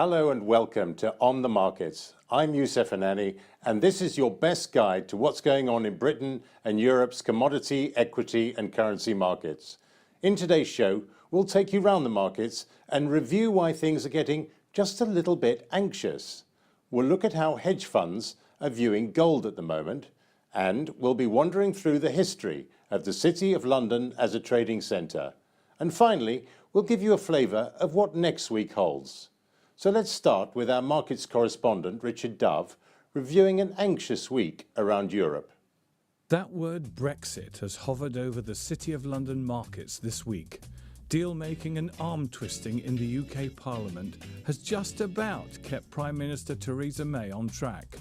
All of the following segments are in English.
Hello and welcome to On the Markets. I'm Youssef Anani, and this is your best guide to what's going on in Britain and Europe's commodity, equity and currency markets. In today's show, we'll take you round the markets and review why things are getting just a little bit anxious. We'll look at how hedge funds are viewing gold at the moment, and we'll be wandering through the history of the City of London as a trading centre. And finally, we'll give you a flavour of what next week holds. So let's start with our markets correspondent, Richard Dove, reviewing an anxious week around Europe. That word Brexit has hovered over the City of London markets this week. Deal-making and arm-twisting in the UK Parliament has just about kept Prime Minister Theresa May on track.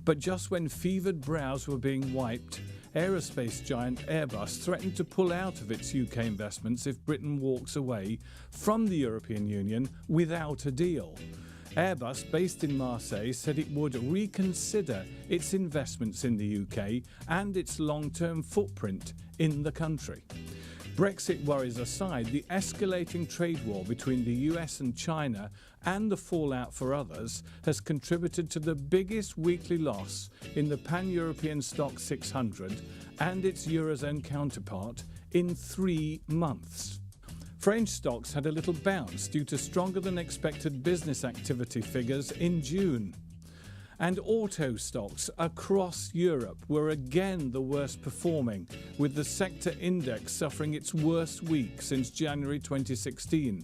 But just when fevered brows were being wiped, aerospace giant Airbus threatened to pull out of its UK investments if Britain walks away from the European Union without a deal. Airbus, based in Marseille, said it would reconsider its investments in the UK and its long-term footprint in the country. Brexit worries aside, the escalating trade war between the US and China and the fallout for others has contributed to the biggest weekly loss in the Pan-European Stock 600 and its Eurozone counterpart in 3 months. French stocks had a little bounce due to stronger than expected business activity figures in June. And auto stocks across Europe were again the worst performing, with the sector index suffering its worst week since January 2016.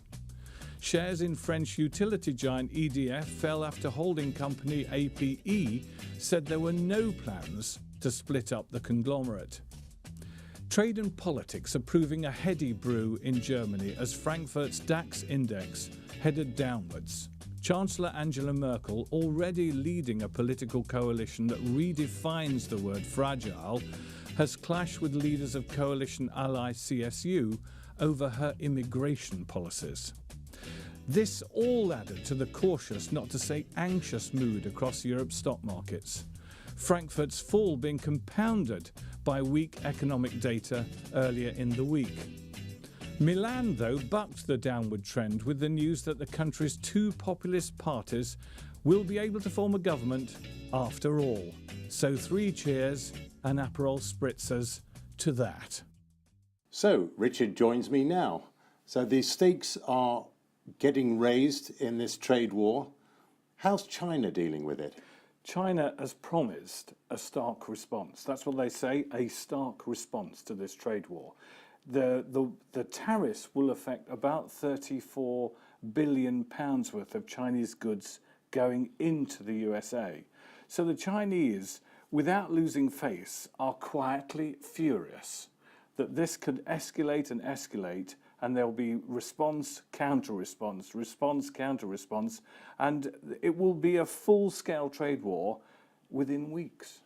Shares in French utility giant EDF fell after holding company APE said there were no plans to split up the conglomerate. Trade and politics are proving a heady brew in Germany as Frankfurt's DAX index headed downwards. Chancellor Angela Merkel, already leading a political coalition that redefines the word fragile, has clashed with leaders of coalition ally CSU over her immigration policies. This all added to the cautious, not to say anxious mood across Europe's stock markets. Frankfurt's fall being compounded by weak economic data earlier in the week. Milan, though, bucked the downward trend with the news that the country's 2 populist parties will be able to form a government after all. So 3 cheers and Aperol spritzers to that. So Richard joins me now. So the stakes are getting raised in this trade war. How's China dealing with it? China has promised a stark response. That's what they say, a stark response to this trade war. The tariffs will affect about £34 billion worth of Chinese goods going into the USA. So the Chinese, without losing face, are quietly furious that this could escalate and escalate, and there'll be response, counter-response, response, counter-response, and it will be a full-scale trade war within weeks.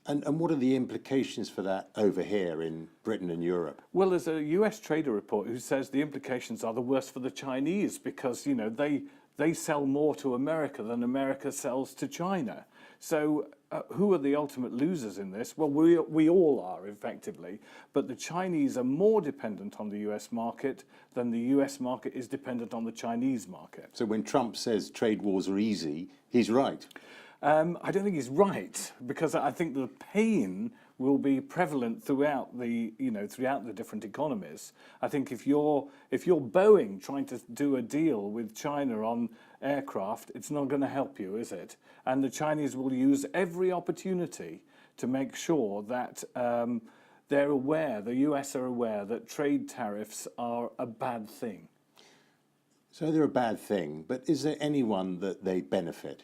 And what are the implications for that over here in Britain and Europe? Well, there's a US trader report who says the implications are the worst for the Chinese because, you know, they sell more to America than America sells to China. So who are the ultimate losers in this? Well, we all are, effectively, but the Chinese are more dependent on the US market than the US market is dependent on the Chinese market. So when Trump says trade wars are easy, he's right. I don't think he's right, because I think the pain will be prevalent throughout the different economies. I think if you're Boeing trying to do a deal with China on aircraft, it's not going to help you, is it? And the Chinese will use every opportunity to make sure that they're aware, the US are aware, that trade tariffs are a bad thing. So they're a bad thing, but is there anyone that they benefit?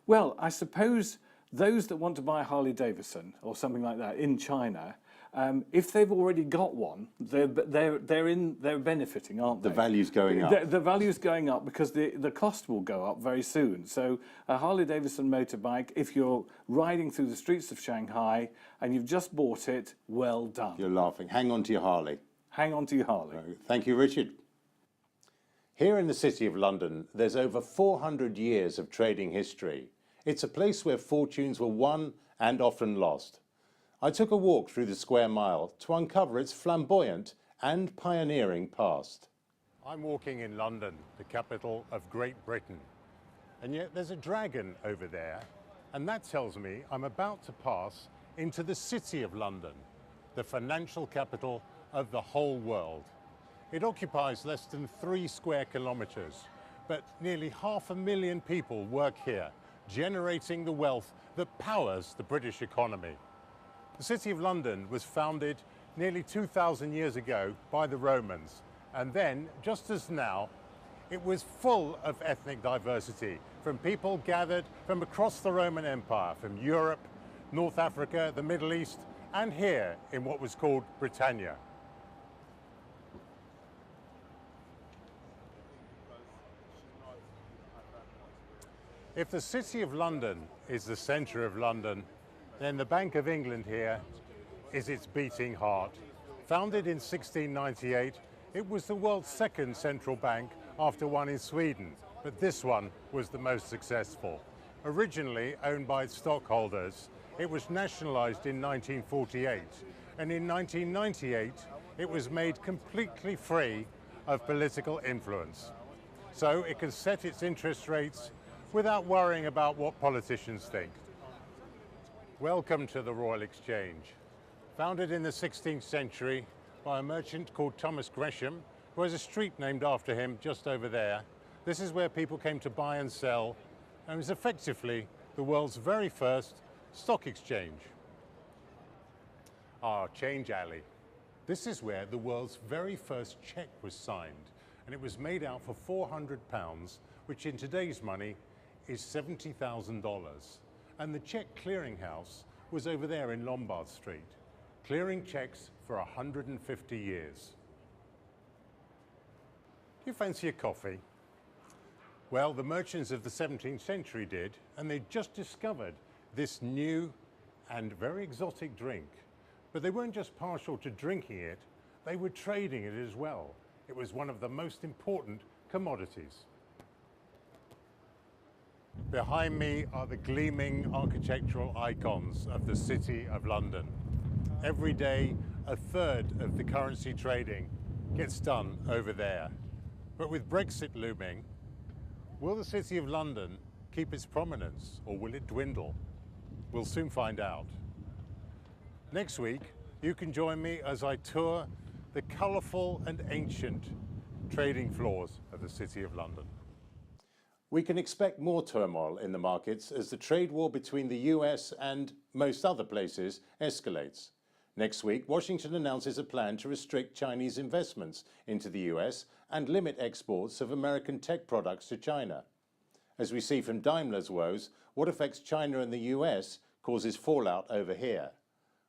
Well, I suppose those that want to buy a Harley Davidson or something like that in China, if they've already got one, they're benefiting, aren't they? The value's going up. The value's going up because the cost will go up very soon. So a Harley Davidson motorbike, if you're riding through the streets of Shanghai and you've just bought it, well done. You're laughing. Hang on to your Harley. Hang on to your Harley. Thank you, Richard. Here in the City of London, there's over 400 years of trading history. It's a place where fortunes were won and often lost. I took a walk through the square mile to uncover its flamboyant and pioneering past. I'm walking in London, the capital of Great Britain. And yet there's a dragon over there, and that tells me I'm about to pass into the City of London, the financial capital of the whole world. It occupies less than 3 square kilometres, but nearly 500,000 people work here, generating the wealth that powers the British economy. The City of London was founded nearly 2,000 years ago by the Romans, and then, just as now, it was full of ethnic diversity, from people gathered from across the Roman Empire, from Europe, North Africa, the Middle East, and here in what was called Britannia. If the City of London is the centre of London, then the Bank of England here is its beating heart. Founded in 1698, it was the world's second central bank after one in Sweden, but this one was the most successful. Originally owned by its stockholders, it was nationalised in 1948, and in 1998 it was made completely free of political influence. So it can set its interest rates without worrying about what politicians think. Welcome to the Royal Exchange. Founded in the 16th century by a merchant called Thomas Gresham, who has a street named after him just over there. This is where people came to buy and sell, and was effectively the world's very first stock exchange. Our change alley. This is where the world's very first cheque was signed, and it was made out for £400, which in today's money is $70,000. And the cheque clearinghouse was over there in Lombard Street, clearing cheques for 150 years. Do you fancy a coffee? Well, the merchants of the 17th century did, and they just discovered this new and very exotic drink. But they weren't just partial to drinking it, they were trading it as well. It was one of the most important commodities. Behind me are the gleaming architectural icons of the City of London. Every day, a third of the currency trading gets done over there. But with Brexit looming, will the City of London keep its prominence, or will it dwindle? We'll soon find out. Next week, you can join me as I tour the colourful and ancient trading floors of the City of London. We can expect more turmoil in the markets as the trade war between the US and most other places escalates. Next week, Washington announces a plan to restrict Chinese investments into the US and limit exports of American tech products to China. As we see from Daimler's woes, what affects China and the US causes fallout over here.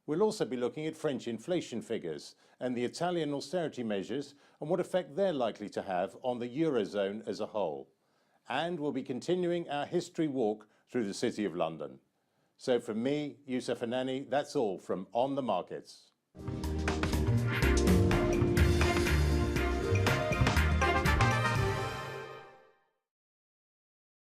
We'll also be looking at French inflation figures and the Italian austerity measures and what effect they're likely to have on the Eurozone as a whole. And we'll be continuing our history walk through the City of London. So from me, Yusuf Anani, that's all from On the Markets.